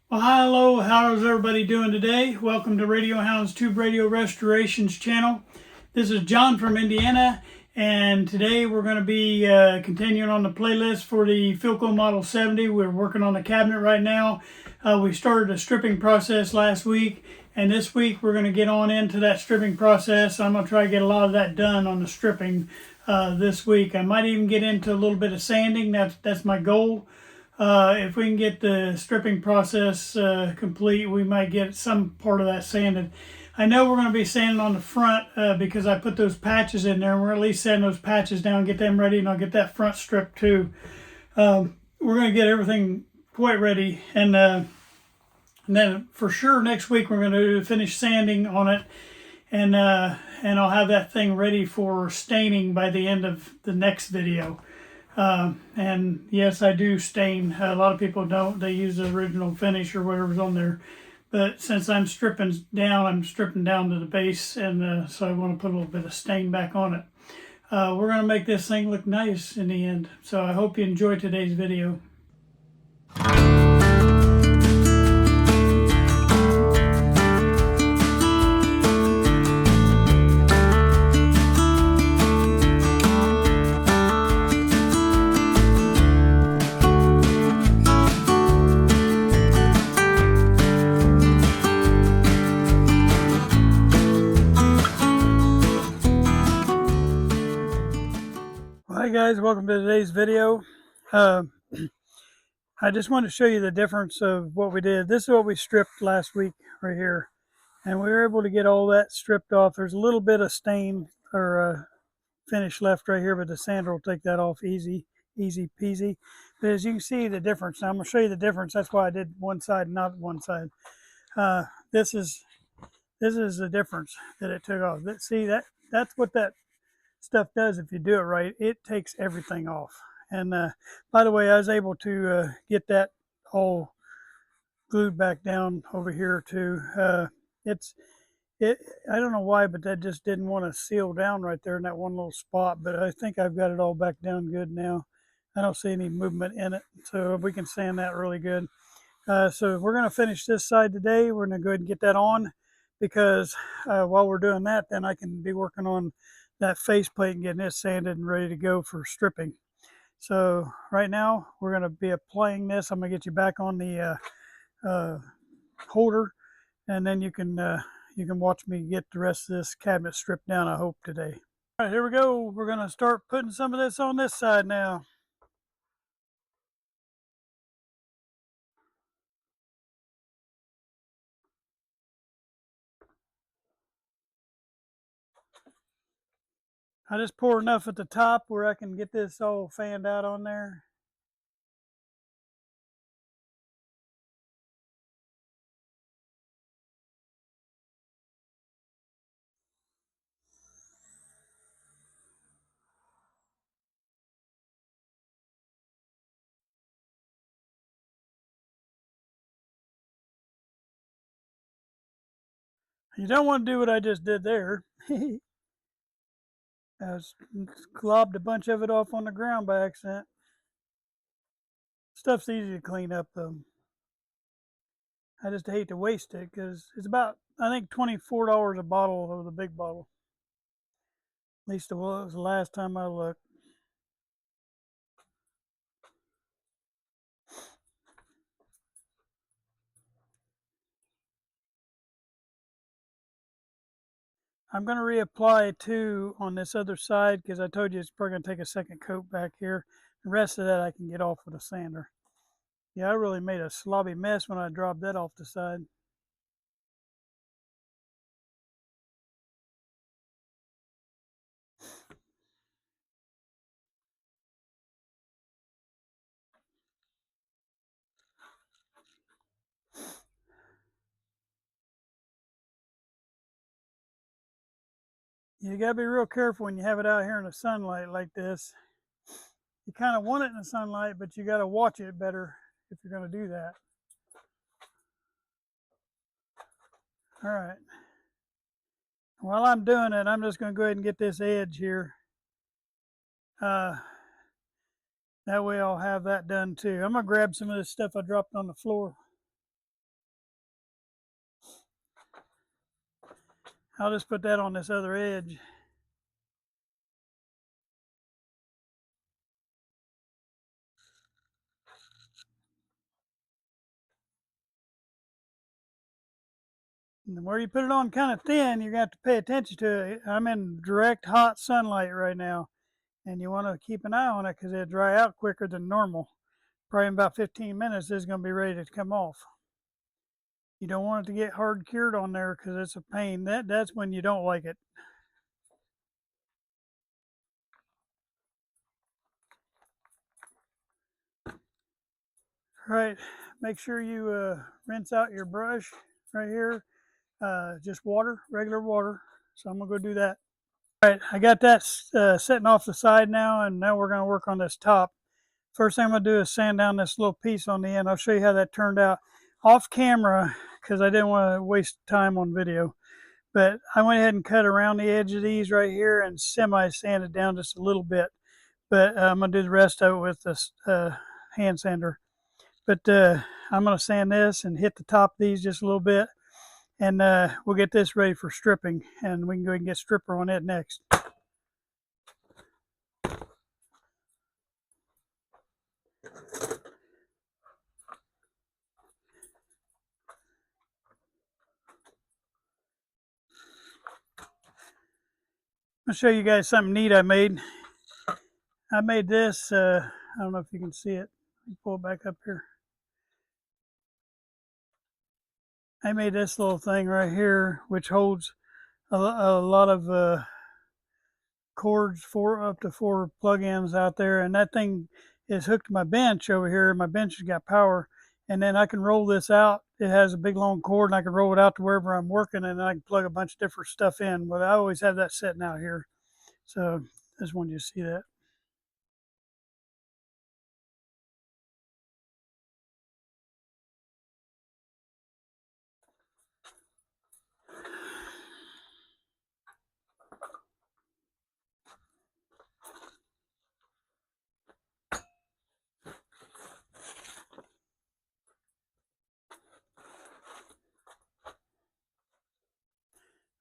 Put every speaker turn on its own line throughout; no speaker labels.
Well, hello, how's everybody doing today? Welcome to Radio Hound's Tube Radio Restorations channel. This is John from Indiana, and today we're going to be continuing on the playlist for the Philco Model 70. We're working on the cabinet right now. We started a stripping process last week, and this week we're going to get on into that stripping process. I'm going to try to get a lot of that done on the stripping this week. I might even get into a little bit of sanding. That's my goal. If we can get the stripping process complete, we might get some part of that sanded. I know we're going to be sanding on the front because I put those patches in there, and we're at least sanding those patches down, get them ready, and I'll get that front strip too. We're going to get everything quite ready, and then for sure next week we're going to finish sanding on it, and I'll have that thing ready for staining by the end of the next video. And yes, I do stain. A lot of people don't. They use the original finish or whatever's on there. But since I'm stripping down to the base, and so I want to put a little bit of stain back on it. We're going to make this thing look nice in the end. So I hope you enjoy today's video. Hi guys, welcome to today's video. I just want to show you the difference of what we did. This is what we stripped last week right here, and we were able to get all that stripped off. There's a little bit of stain or finish left right here, but the sander will take that off easy peasy. But as you can see the difference, now I'm going to show you the difference. That's why I did one side, not one side. This is the difference that it took off. See, that's what that stuff does if you do it right. It takes everything off. And by the way, I was able to get that all glued back down over here too. I don't know why, but that just didn't want to seal down right there in that one little spot. But I think I've got it all back down good now. I don't see any movement in it, so we can sand that really good. So we're going to finish this side today. We're going to go ahead and get that on, because while we're doing that, then I can be working on that faceplate and getting it sanded and ready to go for stripping. So right now we're going to be applying this. I'm going to get you back on the holder, and then you can watch me get the rest of this cabinet stripped down, I hope, today. All right, here we go. We're going to start putting some of this on this side now. I just pour enough at the top where I can get this all fanned out on there. You don't want to do what I just did there. I globbed a bunch of it off on the ground by accident. Stuff's easy to clean up though. I just hate to waste it because it's about, I think, $24 a bottle of the big bottle. At least it was the last time I looked. I'm going to reapply too on this other side because I told you it's probably going to take a second coat back here. The rest of that I can get off with a sander. Yeah, I really made a slobby mess when I dropped that off the side. You got to be real careful when you have it out here in the sunlight like this. You kind of want it in the sunlight, but you got to watch it better if you're going to do that. All right. While I'm doing it, I'm just going to go ahead and get this edge here. That way I'll have that done too. I'm going to grab some of this stuff I dropped on the floor. I'll just put that on this other edge. And where you put it on kind of thin, you're going to have to pay attention to it. I'm in direct hot sunlight right now, and you want to keep an eye on it because it'll dry out quicker than normal. Probably in about 15 minutes, this is going to be ready to come off. You don't want it to get hard cured on there because it's a pain. That's when you don't like it. All right, make sure you rinse out your brush right here. Just water, regular water. So I'm gonna go do that. All right, I got that sitting off the side now, and now we're gonna work on this top. First thing I'm gonna do is sand down this little piece on the end. I'll show you how that turned out off camera because I didn't want to waste time on video. But I went ahead and cut around the edge of these right here and semi-sanded down just a little bit. But I'm gonna do the rest of it with this hand sander. But I'm gonna sand this and hit the top of these just a little bit, and we'll get this ready for stripping, and we can go ahead and get stripper on it next. I'll show you guys something neat I made. I made this, I don't know if you can see it. Let me pull it back up here. I made this little thing right here, which holds a lot of cords, up to 4 plug-ins out there, and that thing is hooked to my bench over here. My bench has got power, and then I can roll this out. It has a big long cord, and I can roll it out to wherever I'm working, and I can plug a bunch of different stuff in. But I always have that sitting out here, so I just wanted you to see that.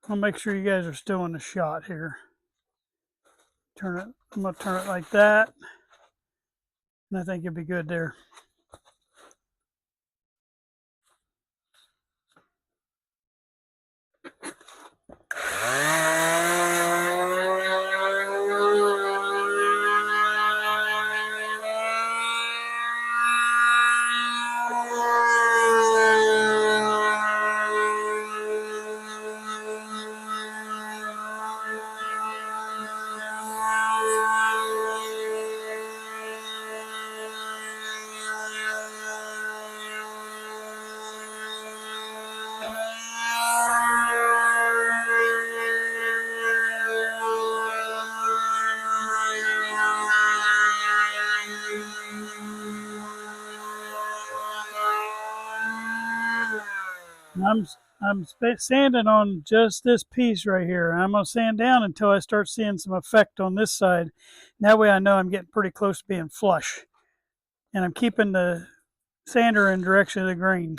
I'll make sure you guys are still in the shot here. Turn it. I'm gonna turn it like that, and I think you'll be good there. I'm sanding on just this piece right here. I'm going to sand down until I start seeing some effect on this side. That way I know I'm getting pretty close to being flush. And I'm keeping the sander in direction of the grain.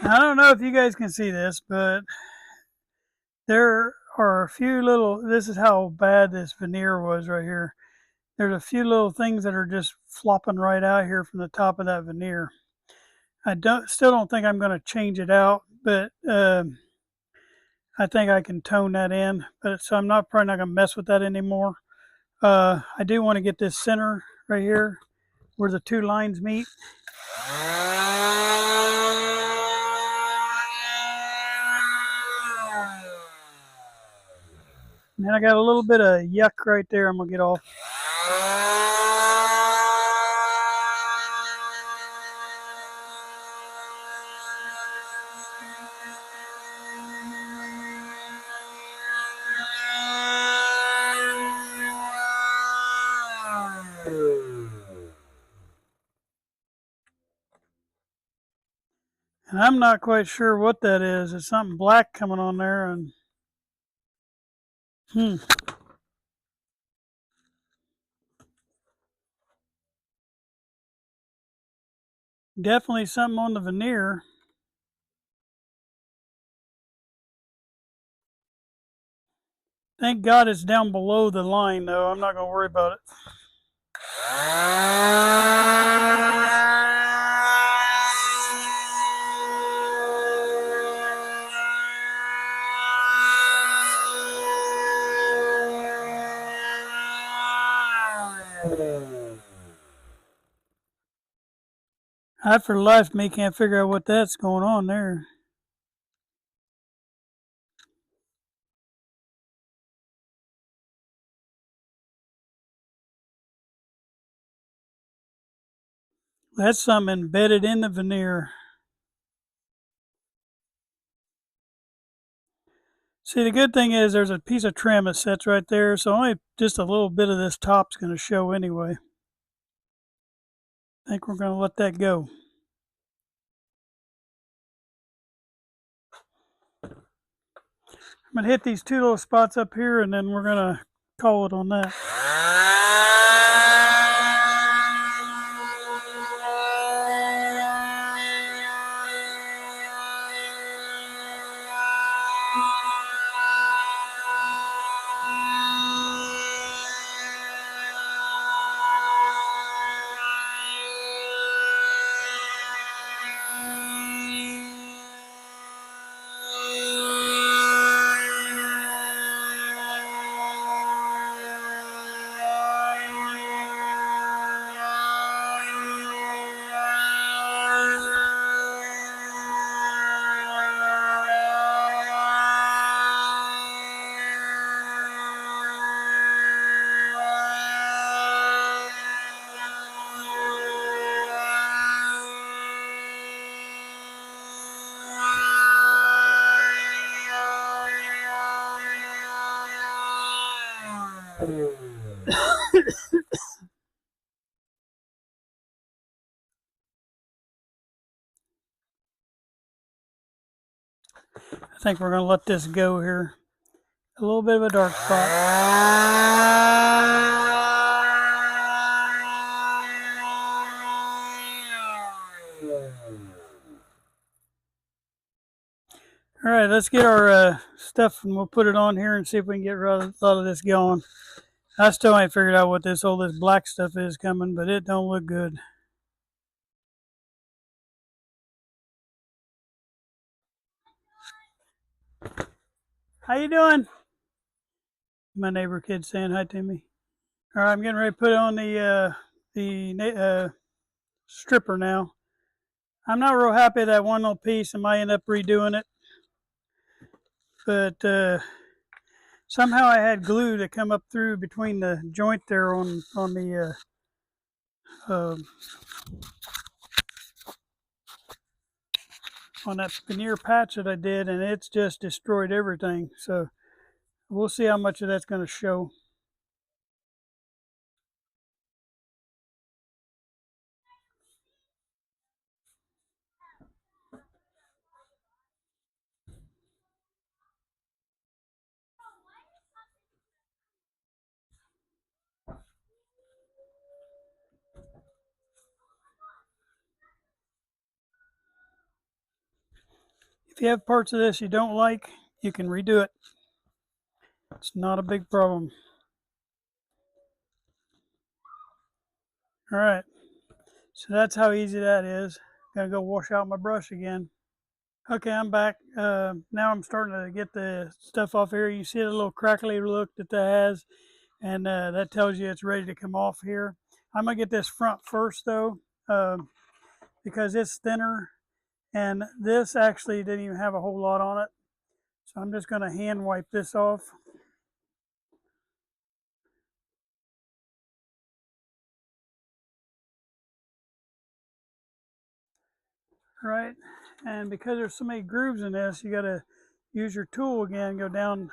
I don't know if you guys can see this, but there are a few little, this is how bad this veneer was right here. There's a few little things that are just flopping right out here from the top of that veneer. I still don't think I'm going to change it out, but I think I can tone that in. But so I'm probably not going to mess with that anymore. I do want to get this center right here where the two lines meet. And I got a little bit of yuck right there I'm going to get off. And I'm not quite sure what that is. It's something black coming on there, and definitely something on the veneer. Thank God it's down below the line, though. I'm not going to worry about it. I, for the life of me, can't figure out what that's going on there. That's something embedded in the veneer. See, the good thing is there's a piece of trim that sits right there, so only just a little bit of this top's going to show anyway. I think we're going to let that go. I'm going to hit these two little spots up here, and then we're going to call it on that. I think we're going to let this go here. A little bit of a dark spot. All right, let's get our stuff and we'll put it on here and see if we can get a lot of this going. I still ain't figured out what this black stuff is coming, but it don't look good. How you doing? My neighbor kid saying hi to me. All right, I'm getting ready to put on the stripper now. I'm not real happy that one little piece. I might end up redoing it, but Somehow I had glue to come up through between the joint there on the on that veneer patch that I did, and it's just destroyed everything. So we'll see how much of that's going to show. If you have parts of this you don't like, you can redo it. It's not a big problem. All right, so that's how easy that is. Gonna go wash out my brush again. Okay, I'm back. Now I'm starting to get the stuff off here. You see the little crackly look that has, and that tells you it's ready to come off here. I'm gonna get this front first though, because it's thinner, and this actually didn't even have a whole lot on it. So I'm just gonna hand wipe this off. Right, and because there's so many grooves in this, you gotta use your tool again, go down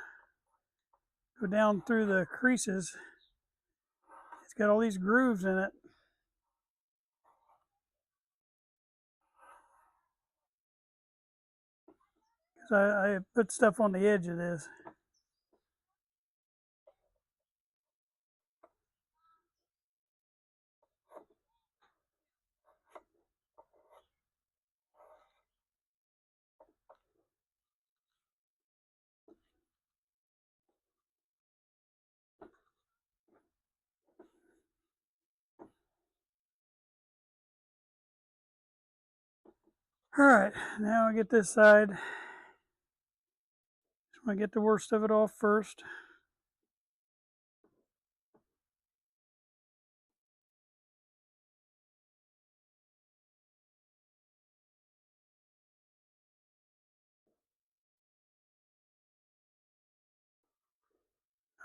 through the creases. It's got all these grooves in it. So I put stuff on the edge of this. All right, now I get this side. Just want to get the worst of it off first.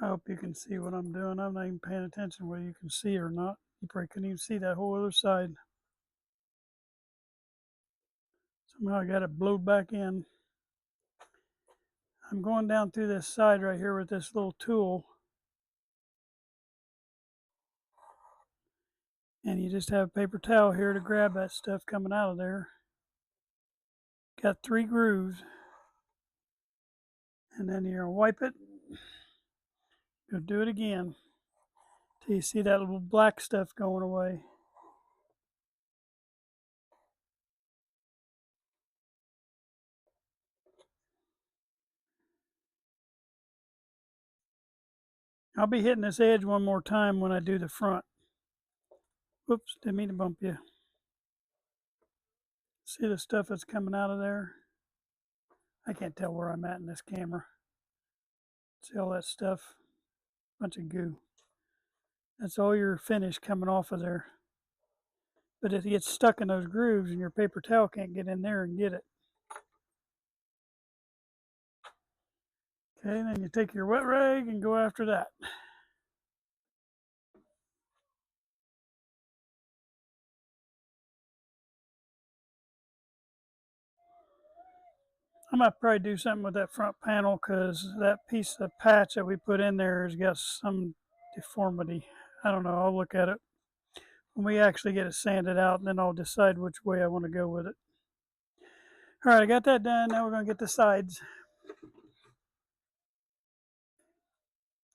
I hope you can see what I'm doing. I'm not even paying attention whether you can see or not. You probably couldn't even see that whole other side. Somehow I got it blowed back in. I'm going down through this side right here with this little tool. And you just have a paper towel here to grab that stuff coming out of there. Got 3 grooves. And then you're going to wipe it. Go do it again. Till you see that little black stuff going away. I'll be hitting this edge one more time when I do the front. Whoops, didn't mean to bump you. See the stuff that's coming out of there? I can't tell where I'm at in this camera. See all that stuff? Bunch of goo. That's all your finish coming off of there. But it gets stuck in those grooves and your paper towel can't get in there and get it. Okay, then you take your wet rag and go after that. I might probably do something with that front panel because that piece of patch that we put in there has got some deformity. I don't know, I'll look at it when we actually get it sanded out, and then I'll decide which way I want to go with it. All right, I got that done. Now we're going to get the sides.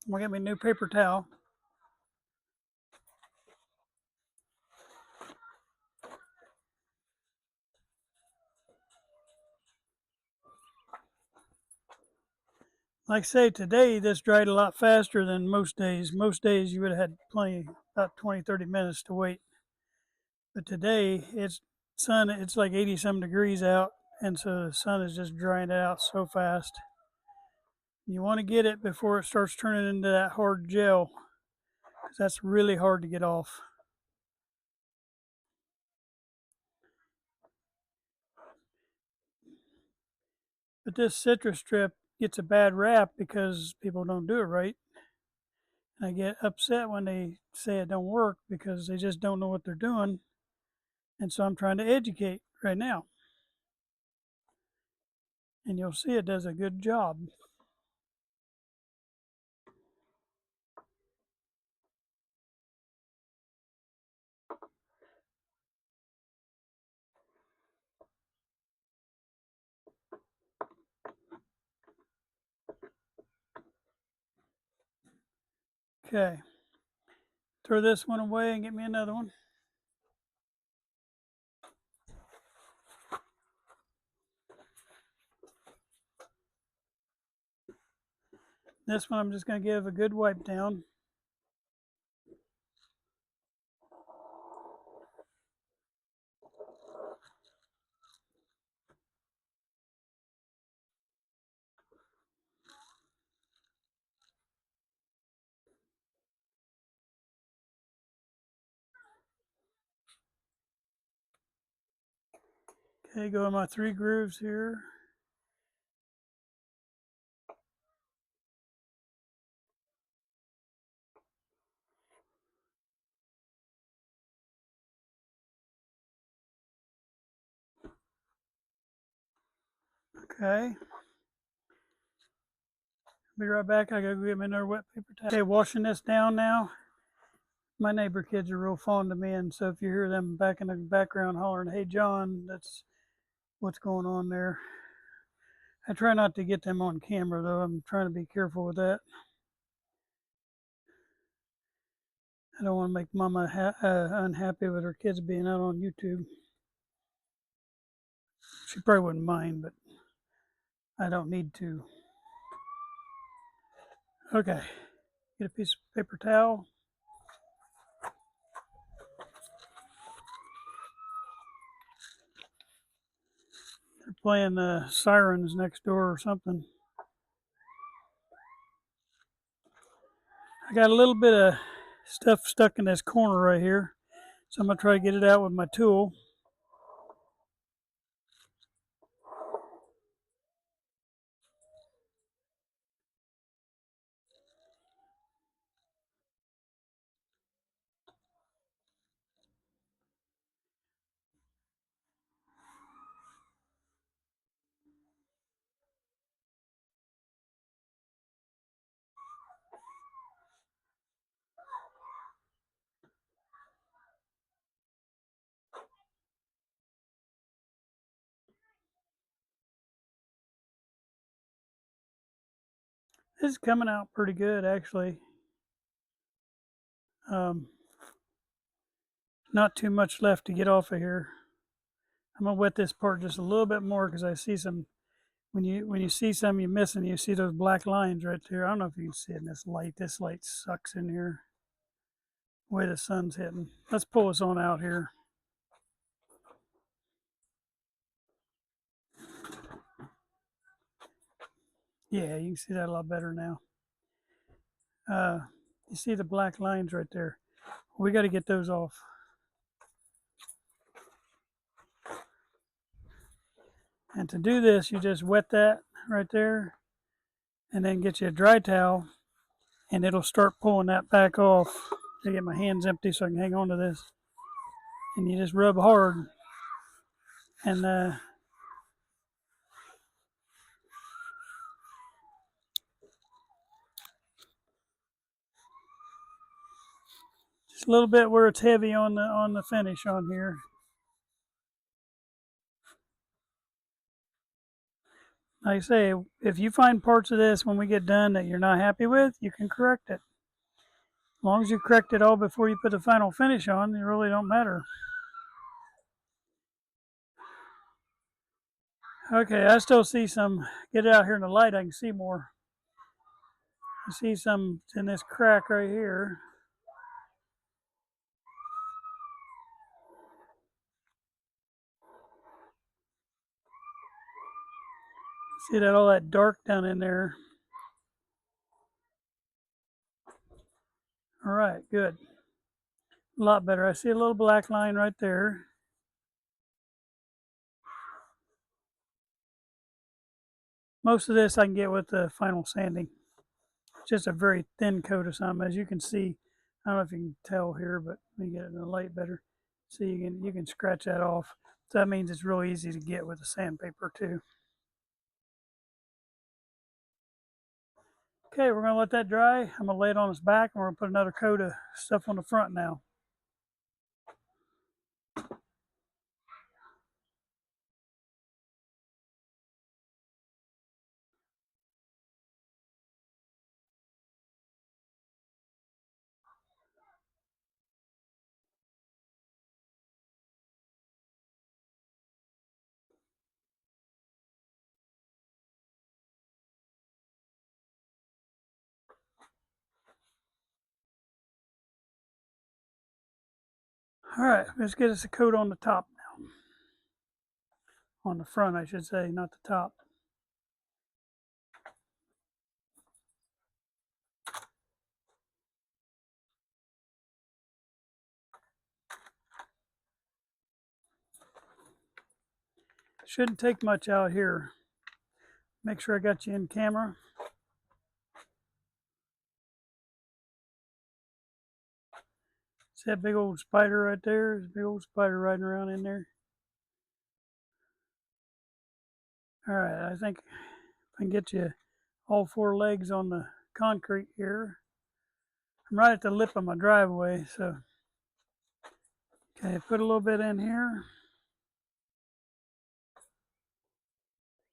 I'm going to get me a new paper towel. Like I say, today this dried a lot faster than most days. Most days you would have had plenty, about 20-30 minutes to wait. But today it's like 80 some degrees out, and so the sun is just drying it out so fast. You want to get it before it starts turning into that hard gel, because that's really hard to get off. But this citrus strip, gets a bad rap because people don't do it right. And I get upset when they say it don't work because they just don't know what they're doing. And so I'm trying to educate right now. And you'll see it does a good job. Okay. Throw this one away and get me another one. This one I'm just going to give a good wipe down. Okay, go in my 3 grooves here. Okay. Be right back. I gotta go get me another wet paper towel. Okay, washing this down now. My neighbor kids are real fond of me, and so if you hear them back in the background hollering, "Hey John," that's what's going on there. I try not to get them on camera though. I'm trying to be careful with that. I don't want to make Mama unhappy with her kids being out on YouTube. She probably wouldn't mind, but I don't need to. Okay, get a piece of paper towel. They're playing the sirens next door or something. I got a little bit of stuff stuck in this corner right here, so I'm going to try to get it out with my tool. This is coming out pretty good, actually. Not too much left to get off of here. I'm gonna wet this part just a little bit more because I see some. When you see some you're missing, you see those black lines right there. I don't know if you can see it in this light. This light sucks in here. The way the sun's hitting. Let's pull this on out here. Yeah, you can see that a lot better now. You see the black lines right there. We got to get those off. And to do this, you just wet that right there and then get you a dry towel and it'll start pulling that back off. I get my hands empty so I can hang on to this. And you just rub hard and just a little bit where it's heavy on the finish on here. Like I say, if you find parts of this when we get done that you're not happy with, you can correct it. As long as you correct it all before you put the final finish on, it really don't matter. Okay, I still see some. Get it out here in the light, I can see more. I see some in this crack right here. See that all that dark down in there. All right, good. A lot better. I see a little black line right there. Most of this I can get with the final sanding. It's just a very thin coat of something. As you can see, I don't know if you can tell here, but let me get it in the light better. See, you can scratch that off. So that means it's real easy to get with the sandpaper too. Okay, we're gonna let that dry. I'm gonna lay it on its back and we're gonna put another coat of stuff on the front now. All right, let's get us a coat on the top now. On the front, I should say, not the top. Shouldn't take much out here. Make sure I got you in camera. See that big old spider right there? There's a big old spider riding around in there. All right, I think if I can get you all four legs on the concrete here. I'm right at the lip of my driveway, so okay, put a little bit in here.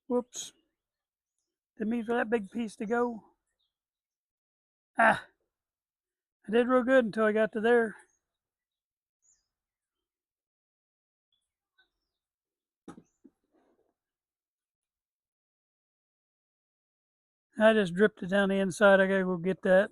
Whoops. Didn't mean for that big piece to go. Ah, I did real good until I got to there. I just dripped it down the inside. I gotta go get that.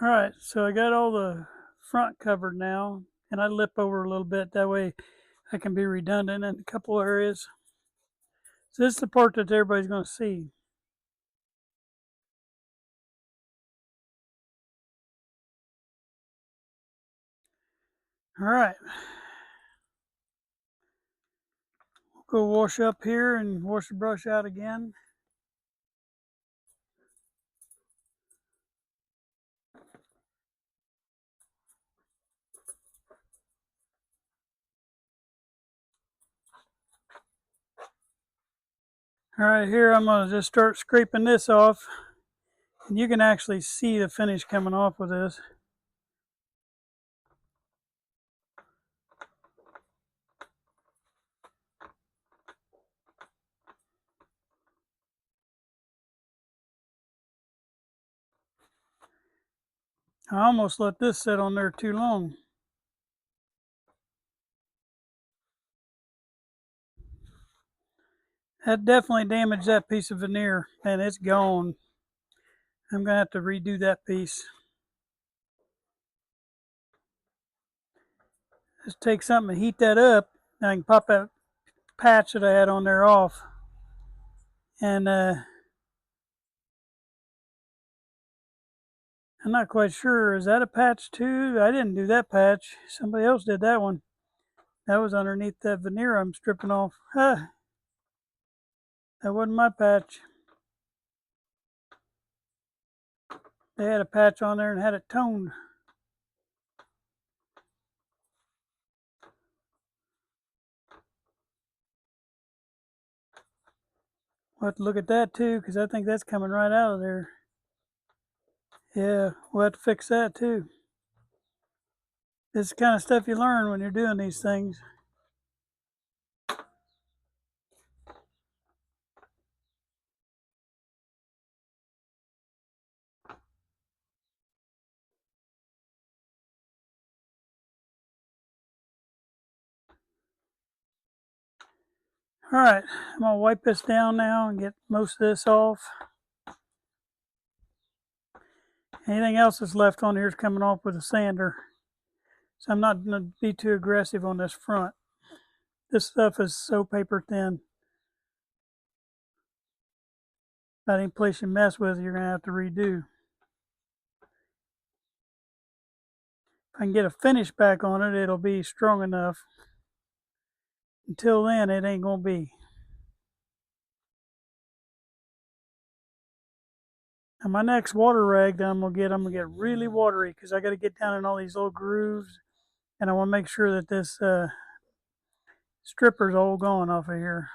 All right, so I got all the front covered now, and I lip over a little bit. That way I can be redundant in a couple areas. So this is the part that everybody's going to see. All right. We'll go wash up here and wash the brush out again. All right, here I'm going to just start scraping this off. And you can actually see the finish coming off with this. I almost let this sit on there too long. That definitely damaged that piece of veneer, and it's gone. I'm going to have to redo that piece. Just take something and heat that up. I can pop that patch that I had on there off. And I'm not quite sure. Is that a patch too? I didn't do that patch. Somebody else did that one. That was underneath that veneer I'm stripping off. That wasn't my patch. They had a patch on there and had it toned. We'll have to look at that too, because I think that's coming right out of there. Yeah, we'll have to fix that too. This is the kind of stuff you learn when you're doing these things. All right, I'm gonna wipe this down now and get most of this off. Anything else that's left on here is coming off with a sander. So I'm not gonna be too aggressive on this front. This stuff is so paper thin. About any place you mess with, you're gonna have to redo. If I can get a finish back on it, it'll be strong enough. Until then, it ain't gonna be. And my next water rag that I'm gonna get really watery because I got to get down in all these little grooves, and I want to make sure that this stripper's all gone off of here.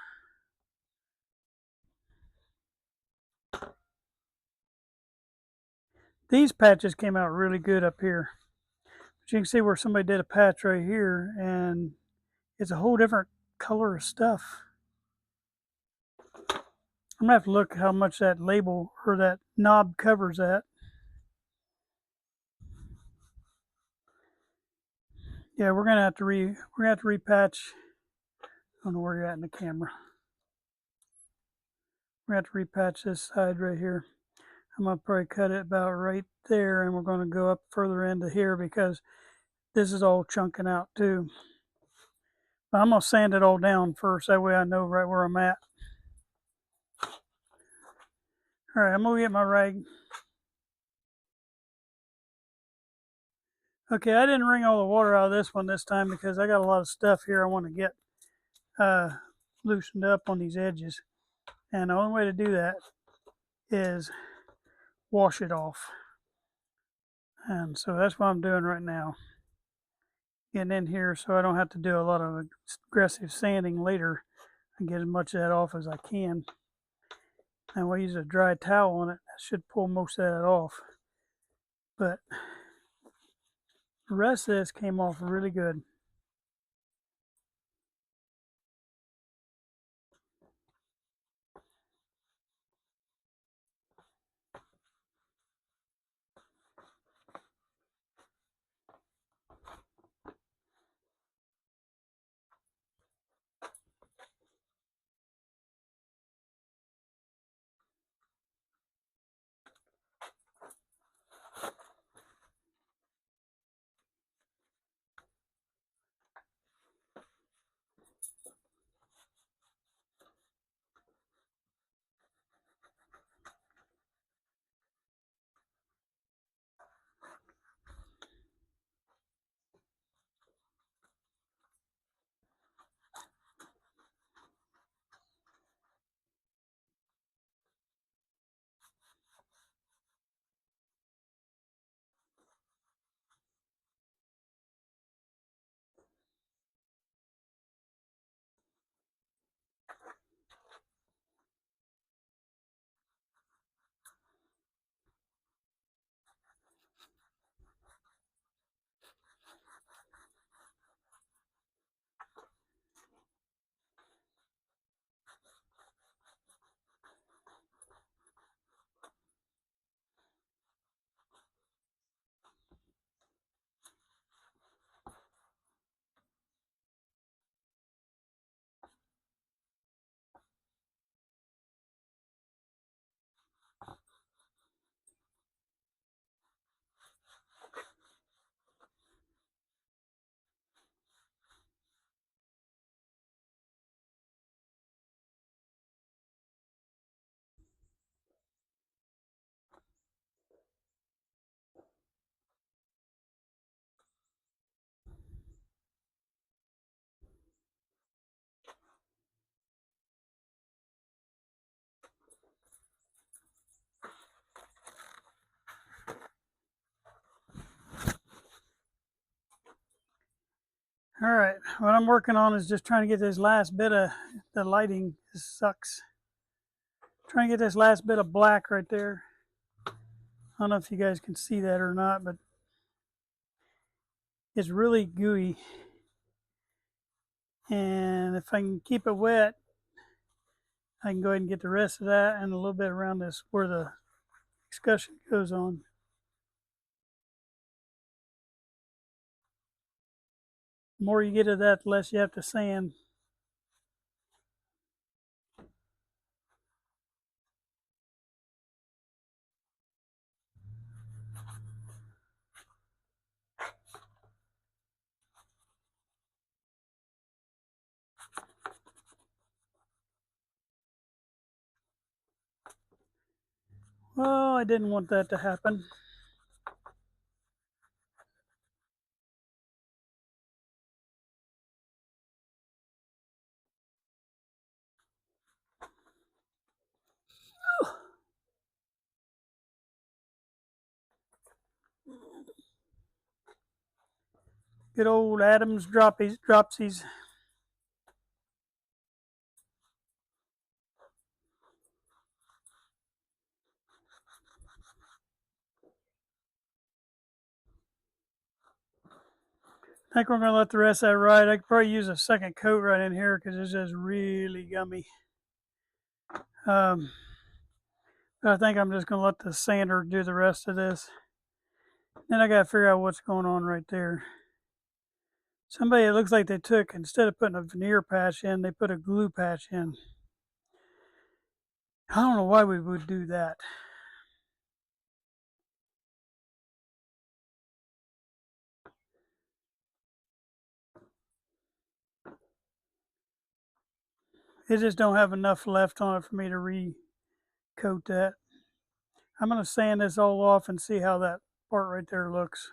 These patches came out really good up here. But you can see where somebody did a patch right here, and it's a whole different color of stuff. I'm gonna have to look how much that label or that knob covers that. Yeah, we're gonna have to repatch. I don't know where you're at in the camera. We're gonna have to repatch this side right here. I'm gonna probably cut it about right there, and we're gonna go up further into here because this is all chunking out too. But I'm gonna sand it all down first, that way I know right where I'm at. All right, I'm gonna get my rag. Okay, I didn't wring all the water out of this one this time because I got a lot of stuff here I want to get loosened up on these edges. And the only way to do that is wash it off. And so that's what I'm doing right now. Getting in here so I don't have to do a lot of aggressive sanding later and get as much of that off as I can. And we'll use a dry towel on it. That should pull most of that off. But the rest of this came off really good. All right, what I'm working on is just trying to get this last bit of the lighting. This sucks. Trying to get this last bit of black right there. I don't know if you guys can see that or not, but it's really gooey. And if I can keep it wet, I can go ahead and get the rest of that and a little bit around this where the discussion goes on. The more you get of that, the less you have to sand. Well, I didn't want that to happen. Good old Adams dropsies. I think we're going to let the rest of that ride. I could probably use a second coat right in here because it's just really gummy. But I think I'm just going to let the sander do the rest of this. Then I got to figure out what's going on right there. Somebody, it looks like they took, instead of putting a veneer patch in, they put a glue patch in. I don't know why we would do that. It just don't have enough left on it for me to re-coat that. I'm going to sand this all off and see how that part right there looks.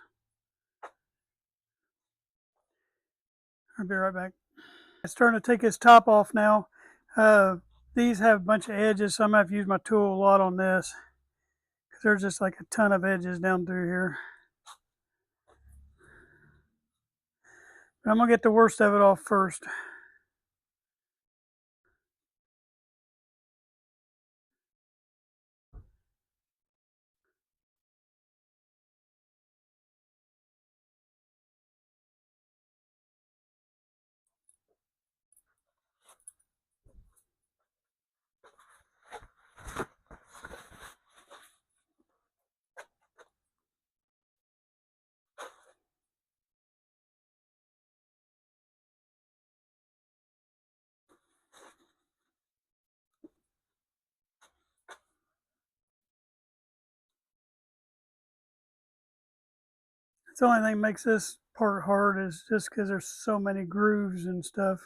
I'll be right back. It's starting to take this top off now. These have a bunch of edges, so I'm going to have to use my tool a lot on this because there's just like a ton of edges down through here. But I'm going to get the worst of it off first. It's the only thing that makes this part hard is just because there's so many grooves and stuff.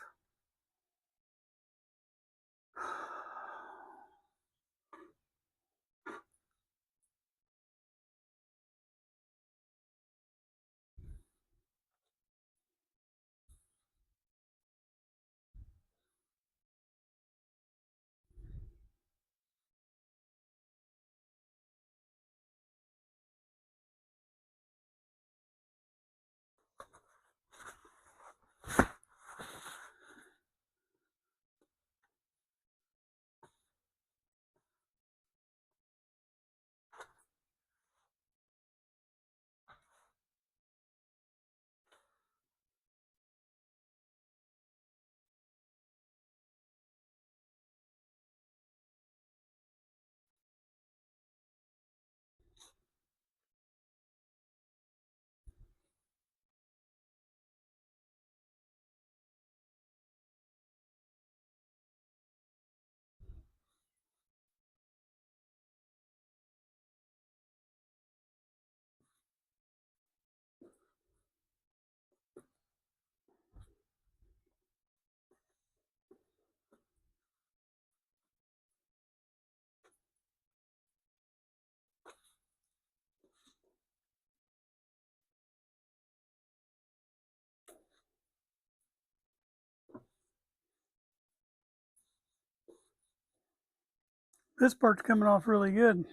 This part's coming off really good.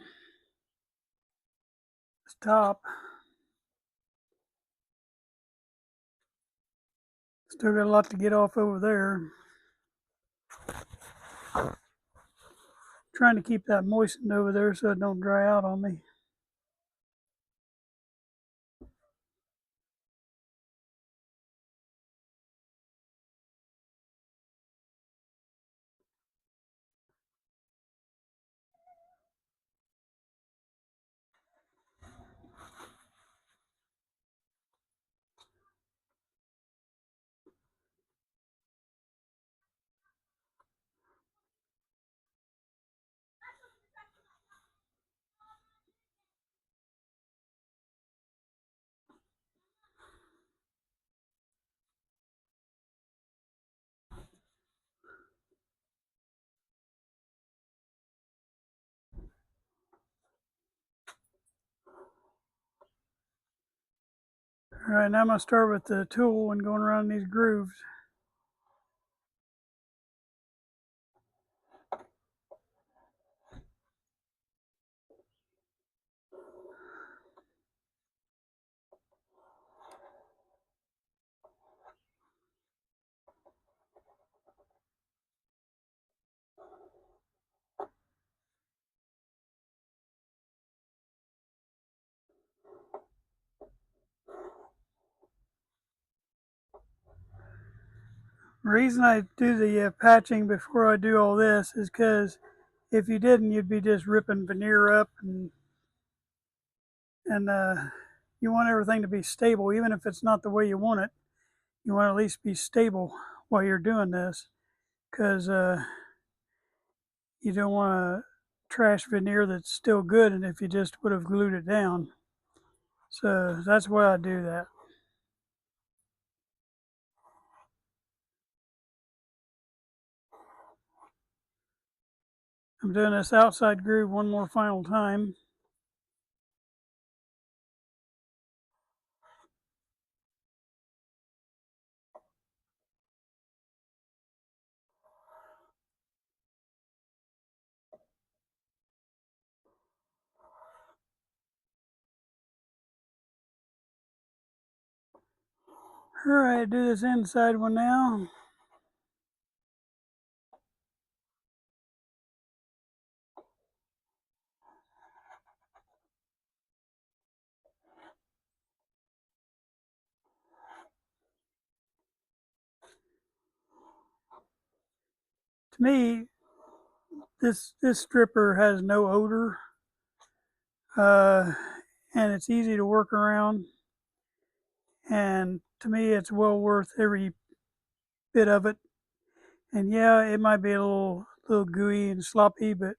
This top. Still got a lot to get off over there. Trying to keep that moistened over there so it don't dry out on me. All right, now I'm going to start with the tool and going around these grooves. The reason I do the patching before I do all this is because if you didn't, you'd be just ripping veneer up, and you want everything to be stable, even if it's not the way you want it. You want to at least be stable while you're doing this, because you don't want to trash veneer that's still good, and if you just would have glued it down. So that's why I do that. I'm doing this outside groove one more final time. All right, do this inside one now. To me, this stripper has no odor, uh, and it's easy to work around. And to me, it's well worth every bit of it. And yeah, it might be a little gooey and sloppy, but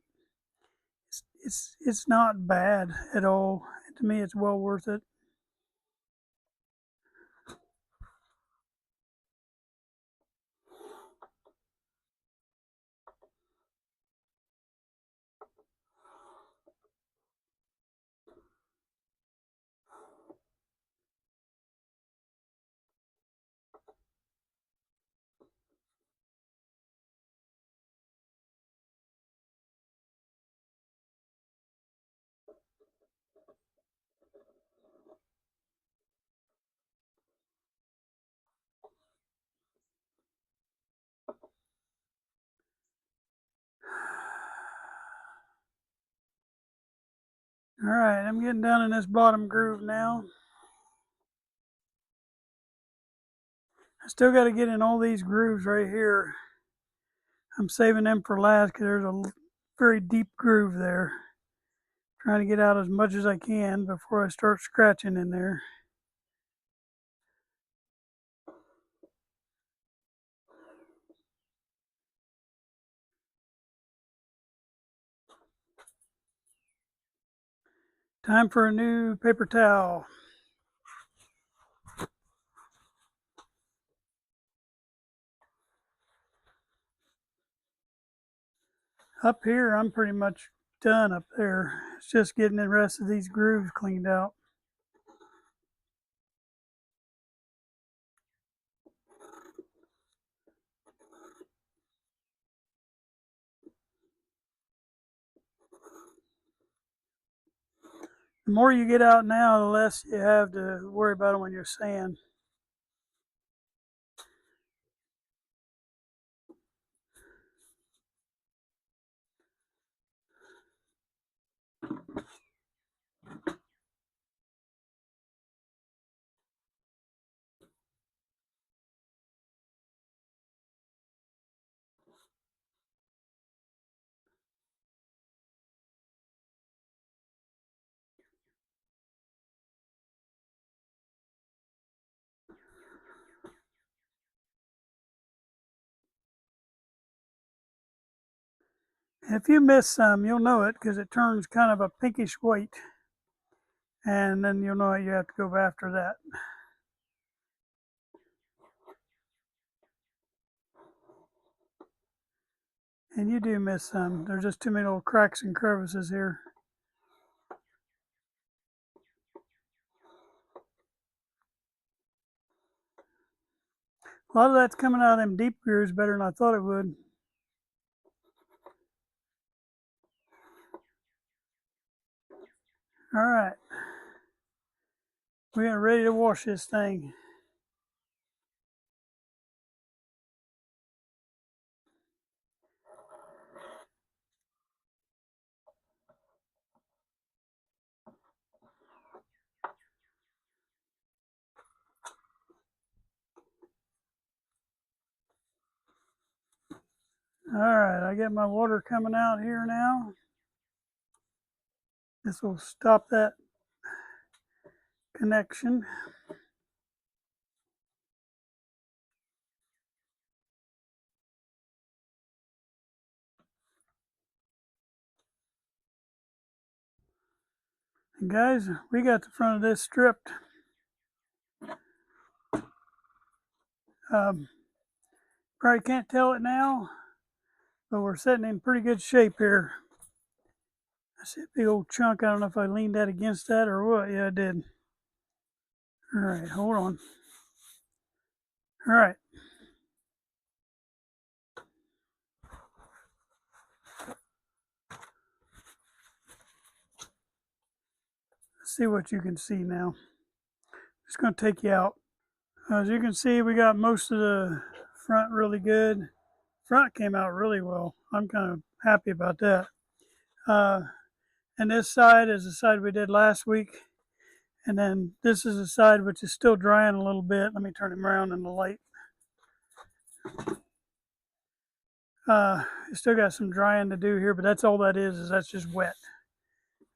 it's not bad at all. To me, it's well worth it. All right, I'm getting down in this bottom groove now. I still got to get in all these grooves right here. I'm saving them for last because there's a very deep groove there. Trying to get out as much as I can before I start scratching in there. Time for a new paper towel. Up here, I'm pretty much done up there. It's just getting the rest of these grooves cleaned out. The more you get out now, the less you have to worry about it when you're sand. If you miss some, you'll know it because it turns kind of a pinkish white. And then you'll know you have to go after that. And you do miss some. There's just too many little cracks and crevices here. A lot of that's coming out of them deep grooves better than I thought it would. All right. We're ready to wash this thing. All right, I get my water coming out here now. This will stop that connection. And guys, we got the front of this stripped. Probably can't tell it now, but we're sitting in pretty good shape here. I see a big old chunk. I don't know if I leaned that against that or what. Yeah, I did. All right, hold on. All right. Let's see what you can see now. Just going to take you out. As you can see, we got most of the front really good. Front came out really well. I'm kind of happy about that. And this side is the side we did last week. And then this is the side which is still drying a little bit. Let me turn him around in the light. Still got some drying to do here, but that's all that is that's just wet.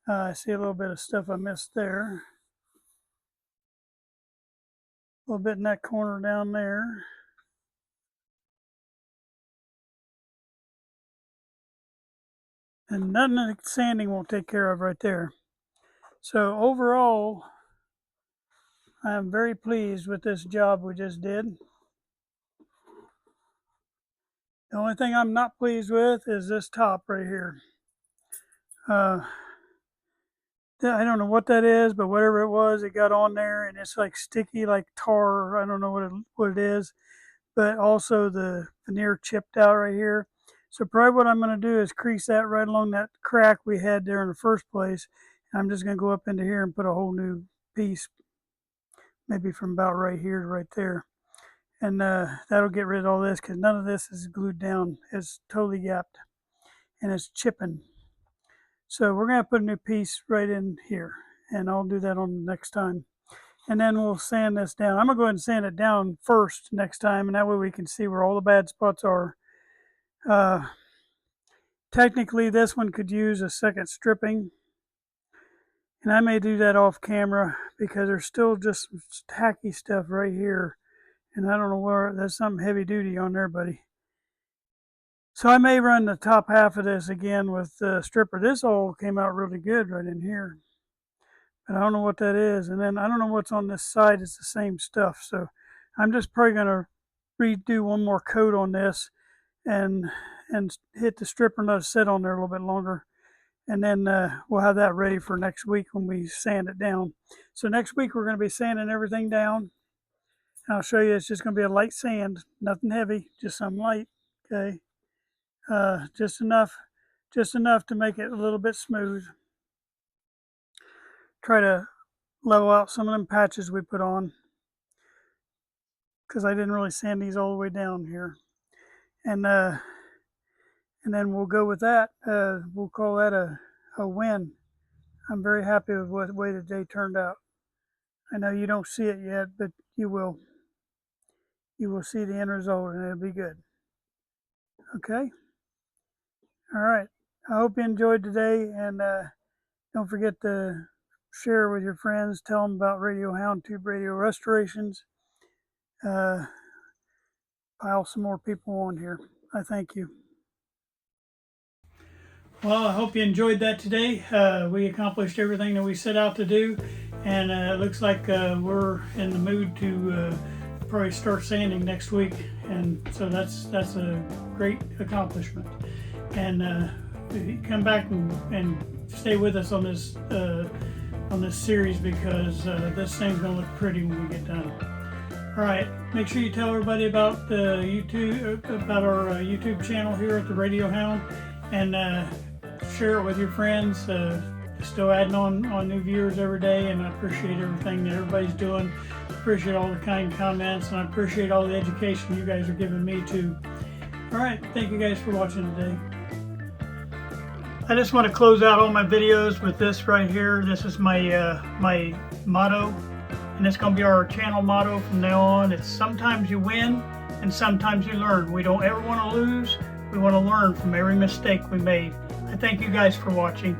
I see a little bit of stuff I missed there. A little bit in that corner down there. And nothing that sanding won't take care of right there. So overall, I am very pleased with this job we just did. The only thing I'm not pleased with is this top right here. I don't know what that is, but whatever it was, it got on there and it's like sticky like tar. I don't know what it is, but also the veneer chipped out right here. So probably what I'm going to do is crease that right along that crack we had there in the first place. And I'm just going to go up into here and put a whole new piece, maybe from about right here to right there. And that'll get rid of all this because none of this is glued down. It's totally gapped and it's chipping. So we're going to put a new piece right in here, and I'll do that on the next time. And then we'll sand this down. I'm going to go ahead and sand it down first next time, and that way we can see where all the bad spots are. Technically, this one could use a second stripping, and I may do that off camera because there's still just some tacky stuff right here, and I don't know where. There's something heavy duty on there, buddy. So I may run the top half of this again with the stripper. This all came out really good right in here, but I don't know what that is. And then I don't know what's on this side. It's the same stuff. So I'm just probably going to redo one more coat on this and hit the stripper and let it sit on there a little bit longer. And then we'll have that ready for next week when we sand it down. So next week we're going to be sanding everything down. And I'll show you it's just going to be a light sand, nothing heavy, just some light, okay? Just enough to make it a little bit smooth. Try to level out some of them patches we put on because I didn't really sand these all the way down here. And then we'll go with that. We'll call that a win. I'm very happy with the way the day turned out. I know you don't see it yet, but you will. You will see the end result and it'll be good. Okay? All right. I hope you enjoyed today, and don't forget to share with your friends. Tell them about Radio Hound Tube Radio Restorations. Pile some more people on here. I thank you. Well, I hope you enjoyed that today. We accomplished everything that we set out to do, and it looks like we're in the mood to probably start sanding next week, and so that's a great accomplishment. And come back and stay with us on this series because this thing's gonna look pretty when we get done. All right, make sure you tell everybody about the about our YouTube channel here at the Radio Hound, and share it with your friends. Still adding on new viewers every day, and I appreciate everything that everybody's doing. Appreciate all the kind comments, and I appreciate all the education you guys are giving me too. All right, thank you guys for watching today. I just want to close out all my videos with this right here. This is my my motto, and it's going to be our channel motto from now on. It's sometimes you win and sometimes you learn. We don't ever want to lose. We want to learn from every mistake we made. I thank you guys for watching.